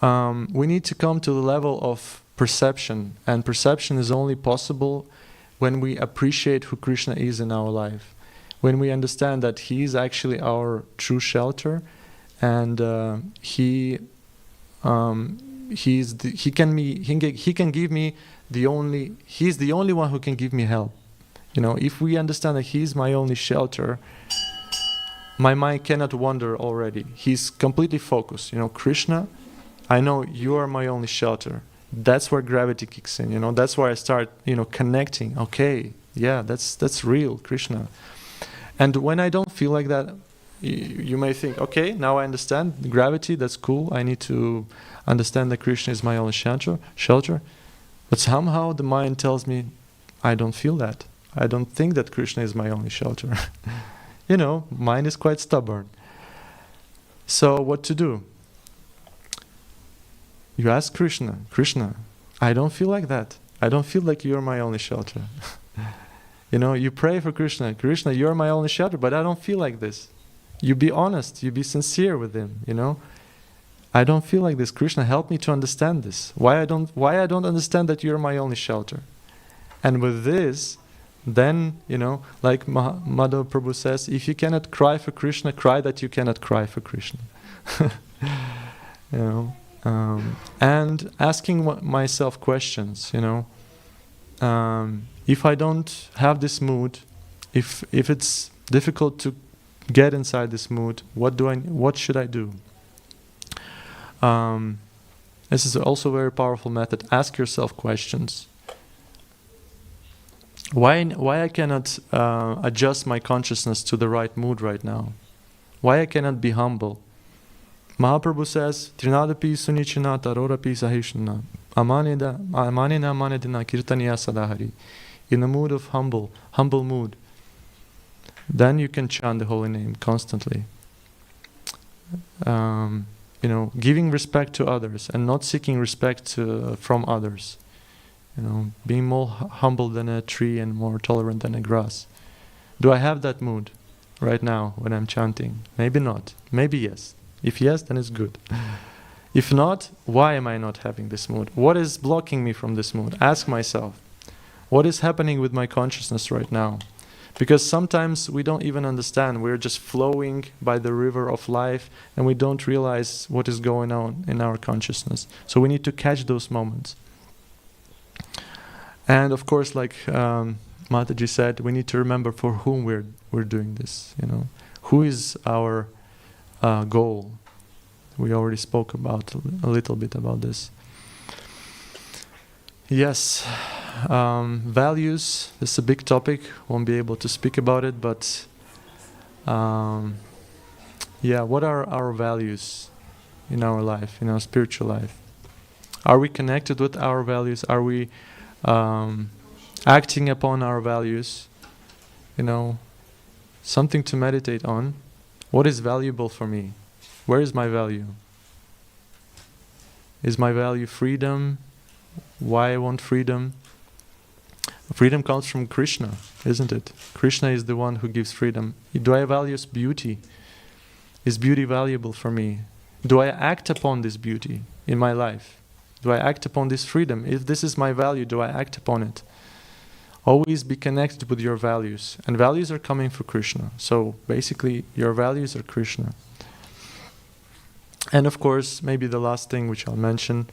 we need to come to the level of perception, and perception is only possible when we appreciate who Krishna is in our life, when we understand that he is actually our true shelter, and he can give me he's the only one who can give me help. If we understand that he's my only shelter, my mind cannot wander already. He's completely focused. Krishna, I know you are my only shelter. That's where gravity kicks in. That's where I start, connecting. Okay, yeah, that's real, Krishna. And when I don't feel like that, you may think, okay, now I understand gravity. That's cool. I need to understand that Krishna is my only shelter. But somehow the mind tells me, I don't feel that. I don't think that Krishna is my only shelter. Mind is quite stubborn. So what to do? You ask Krishna, I don't feel like that. I don't feel like you're my only shelter. You pray for Krishna, you're my only shelter, but I don't feel like this. You be honest, you be sincere with him, I don't feel like this. Krishna, help me to understand this. Why I don't understand that you're my only shelter. And with this, then, like Madhava Prabhu says, if you cannot cry for Krishna, cry that you cannot cry for Krishna. And asking myself questions, if I don't have this mood, if it's difficult to get inside this mood, what should I do? This is also a very powerful method. Ask yourself questions. Why I cannot adjust my consciousness to the right mood right now? Why I cannot be humble? Mahaprabhu says, Trinadapi sunichina tarorapi sahishna amanina manedina kirtaniya sadahari. In a mood of humble mood, then you can chant the holy name constantly. Giving respect to others and not seeking respect from others. Being more humble than a tree and more tolerant than a grass. Do I have that mood right now when I'm chanting? Maybe not. Maybe yes. If yes, then it's good. If not, why am I not having this mood? What is blocking me from this mood? Ask myself, what is happening with my consciousness right now? Because sometimes we don't even understand. We're just flowing by the river of life and we don't realize what is going on in our consciousness. So we need to catch those moments. And of course, like Mataji said, we need to remember for whom we're doing this. You know, who is our goal? We already spoke about a little bit about this. Yes, values. This is a big topic. Won't be able to speak about it, but yeah, what are our values in our life, in our spiritual life? Are we connected with our values? Are we acting upon our values? You know, something to meditate on. What is valuable for me? Where is my value? Is my value freedom? Why I want freedom? Freedom comes from Krishna, isn't it? Krishna is the one who gives freedom. Do I value beauty? Is beauty valuable for me? Do I act upon this beauty in my life? Do I act upon this freedom? If this is my value, do I act upon it? Always be connected with your values. And values are coming from Krishna. So basically, your values are Krishna. And of course, maybe the last thing which I'll mention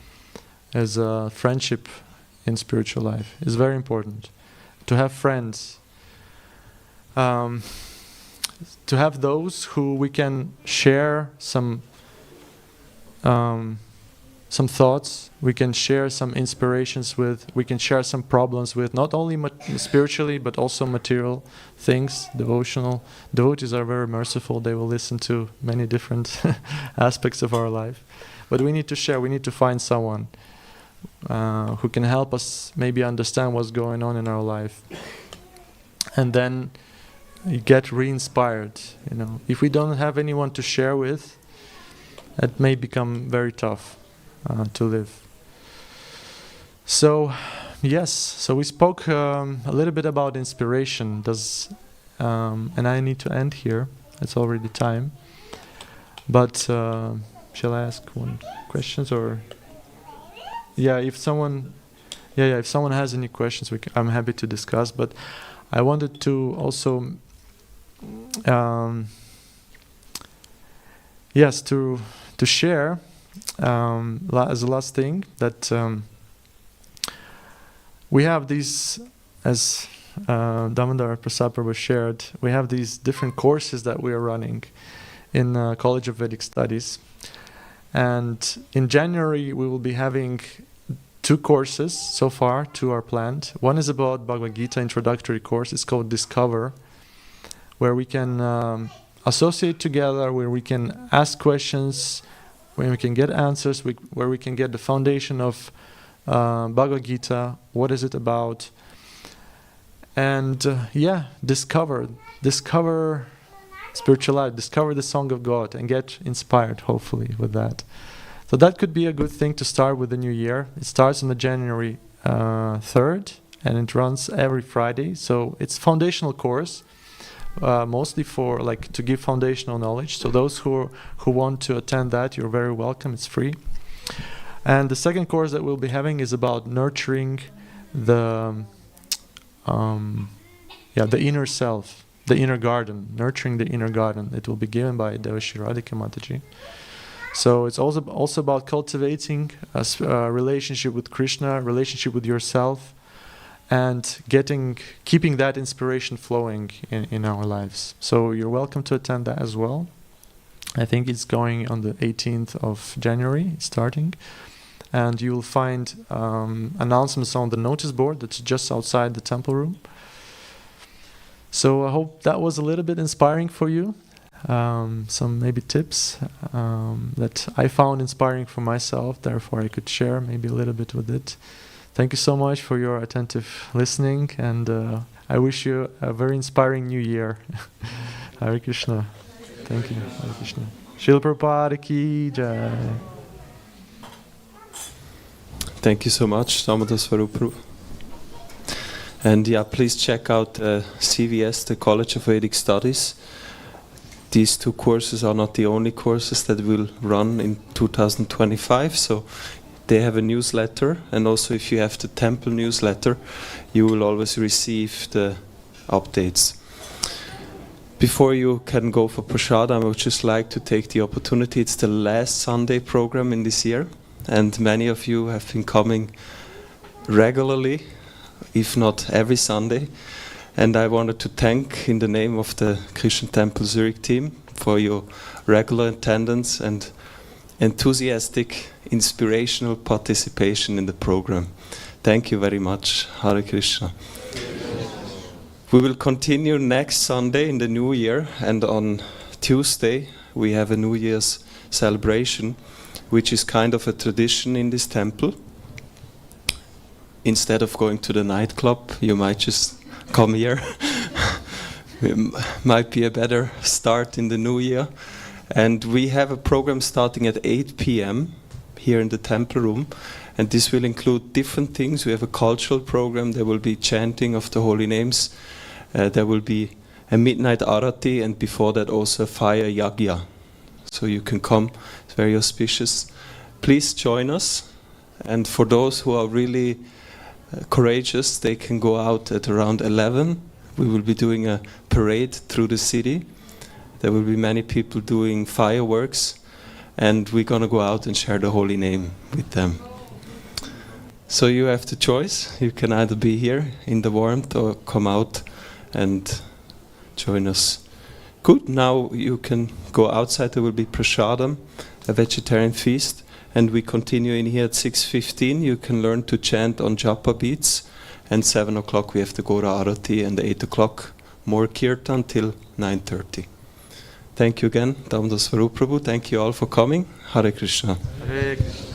is friendship in spiritual life is very important. To have friends, to have those who we can share some thoughts, we can share some inspirations with, we can share some problems with, not only spiritually but also material things, devotional. Devotees are very merciful, they will listen to many different aspects of our life. But we need to share, we need to find someone who can help us maybe understand what's going on in our life. And then you get re-inspired, you know. If we don't have anyone to share with, it may become very tough to live. So, yes, so we spoke a little bit about inspiration. And I need to end here. It's already time. But shall I ask one questions or? Yeah, if someone has any questions, I'm happy to discuss. But I wanted to also, to share as a last thing that we have these, as Damodar Prasad Prabhu shared, we have these different courses that we are running in College of Vedic Studies. And in January, we will be having 2 courses so far, 2 are planned. One is about Bhagavad Gita introductory course. It's called Discover, where we can associate together, where we can ask questions, where we can get answers, where we can get the foundation of Bhagavad Gita. What is it about? And discover spiritual life, discover the song of God, and get inspired, hopefully, with that. So that could be a good thing to start with the new year. It starts on the January 3rd, and it runs every Friday. So it's foundational course, mostly for to give foundational knowledge. So those who want to attend that, you're very welcome. It's free. And the second course that we'll be having is about nurturing the inner self. The inner garden, nurturing the inner garden. It will be given by Devashi Radhika Mataji. So it's also about cultivating a relationship with Krishna, relationship with yourself, and keeping that inspiration flowing in our lives. So you're welcome to attend that as well. I think it's going on the 18th of January, starting. And you'll find announcements on the notice board that's just outside the temple room. So I hope that was a little bit inspiring for you. Some maybe tips that I found inspiring for myself, therefore I could share maybe a little bit with it. Thank you so much for your attentive listening, and I wish you a very inspiring new year. Hare Krishna. Thank you. Hare Krishna. Srila Prabhupada ki jai. Thank you so much, Damodar Swarup. And please check out CVS, the College of Vedic Studies. These 2 courses are not the only courses that will run in 2025, so they have a newsletter, and also if you have the temple newsletter, you will always receive the updates. Before you can go for prasadam, I would just like to take the opportunity. It's the last Sunday program in this year, and many of you have been coming regularly, if not every Sunday. And I wanted to thank, in the name of the Christian Temple Zurich team, for your regular attendance and enthusiastic, inspirational participation in the program. Thank you very much. Hare Krishna. We will continue next Sunday in the new year, and on Tuesday we have a New Year's celebration, which is kind of a tradition in this temple. Instead of going to the nightclub, you might just come here. It might be a better start in the new year. And we have a program starting at 8 p.m. here in the temple room. And this will include different things. We have a cultural program. There will be chanting of the holy names. There will be a midnight arati, and before that also a fire yagya. So you can come. It's very auspicious. Please join us. And for those who are really courageous, they can go out at around 11. We will be doing a parade through the city. There will be many people doing fireworks, and we're going to go out and share the holy name with them. So you have the choice. You can either be here in the warmth or come out and join us. Good, now you can go outside. There will be prasadam, a vegetarian feast, and we continue in here at 6:15. You can learn to chant on japa beats, and 7 o'clock we have the Gora Arati, and 8 o'clock more kirtan till 9:30. Thank you again, Damodar Swarup Prabhu. Thank you all for coming. Hare Krishna. Hare Krishna.